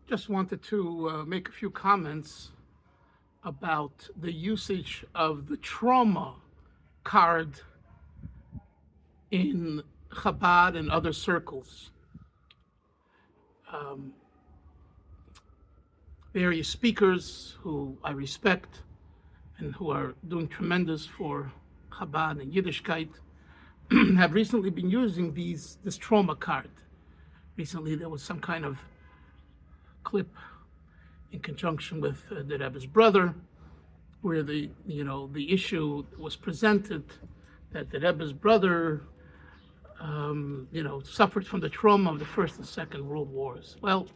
Just wanted to make a few comments about the usage of the trauma card in Chabad and other circles. Various speakers who I respect and who are doing tremendous for Chabad and Yiddishkeit have recently been using this trauma card. Recently there was some kind of clip in conjunction with the Rebbe's brother, where the issue was presented that the Rebbe's brother suffered from the trauma of the First and Second World Wars. Well,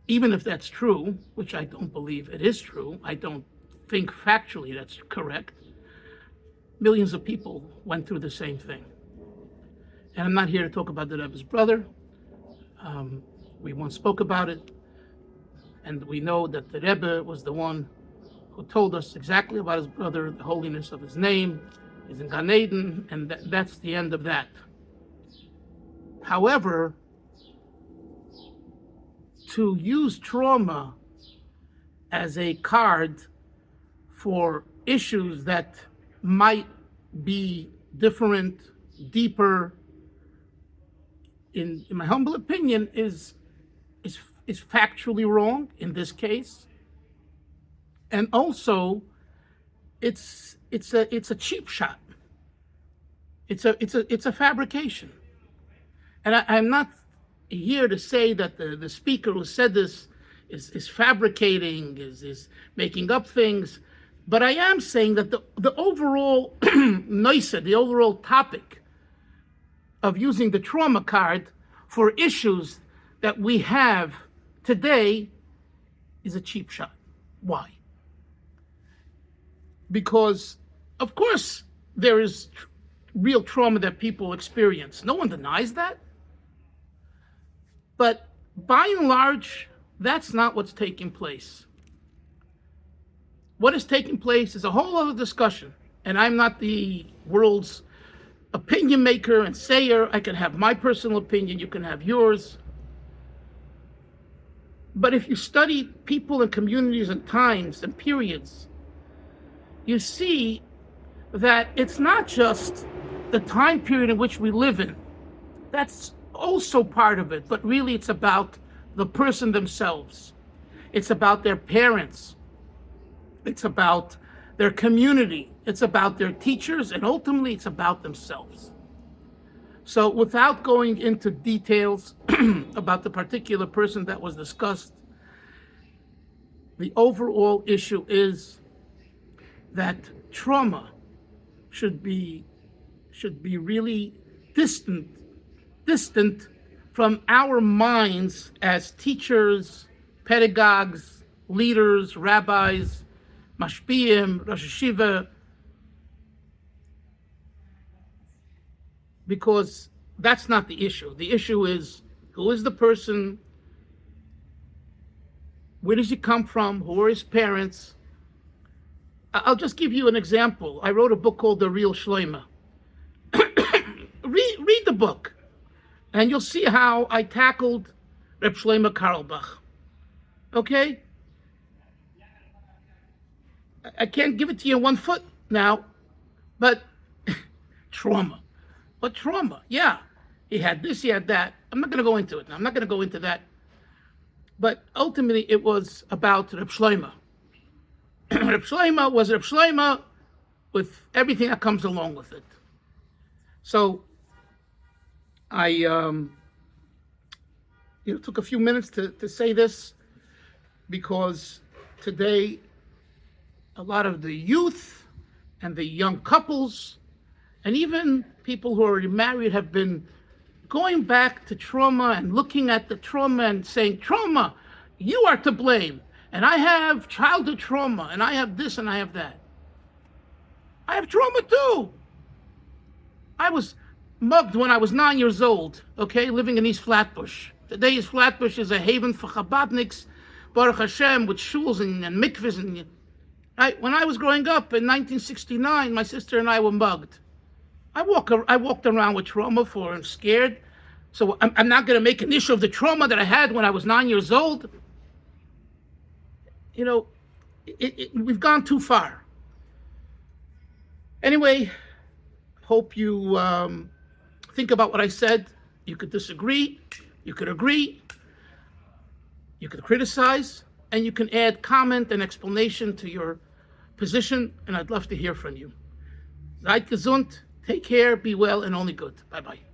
even if that's true, which I don't believe it is true, I don't think factually that's correct, millions of people went through the same thing. And I'm not here to talk about the Rebbe's brother. We once spoke about it, and we know that the Rebbe was the one who told us exactly about his brother, the holiness of his name, is in Gan Eden, and that's the end of that. However, to use trauma as a card for issues that might be different, deeper, in my humble opinion, is factually wrong in this case, and also it's a cheap shot. It's a fabrication, and I'm not here to say that the speaker who said this is fabricating, is making up things, but I am saying that the overall noisa, the overall topic of using the trauma card for issues that we have today is a cheap shot. Why? Because, of course, there is real trauma that people experience. No one denies that. But by and large, that's not what's taking place. What is taking place is a whole other discussion. And I'm not the world's opinion maker and sayer. I can have my personal opinion, you can have yours. But if you study people and communities and times and periods, you see that it's not just the time period in which we live in. That's also part of it, but really it's about the person themselves. It's about their parents. It's about their community. It's about their teachers, and ultimately it's about themselves. So without going into details about the particular person that was discussed, the overall issue is that trauma should be really distant from our minds as teachers, pedagogues, leaders, rabbis, mashpiyim, Rosh Hashiva, because that's not the issue. The issue is, who is the person? Where does he come from? Who are his parents? I'll just give you an example. I wrote a book called The Real Shloima. Read the book, and you'll see how I tackled Reb Shloima Carlebach. Okay? I can't give it to you in 1 foot now, but trauma. But trauma, yeah. He had this, he had that. I'm not going to go into it now. I'm not going to go into that. But ultimately, it was about Reb Shloima. Reb Shloima was Reb Shloima with everything that comes along with it. So I took a few minutes to say this, because today a lot of the youth and the young couples and even people who are already married have been going back to trauma and looking at the trauma and saying, trauma, you are to blame. And I have childhood trauma, and I have this and I have that. I have trauma too. I was mugged when I was 9 years old, okay, living in East Flatbush. Today East Flatbush is a haven for Chabadniks, Baruch Hashem, with shuls and mikvahs. And right? When I was growing up in 1969, my sister and I were mugged. I walked around with trauma and scared. So I'm not going to make an issue of the trauma that I had when I was 9 years old. You know, we've gone too far. Anyway, hope you think about what I said. You could disagree, you could agree, you could criticize, and you can add comment and explanation to your position, and I'd love to hear from you. Seid gesund, take care, be well, and only good. Bye-bye.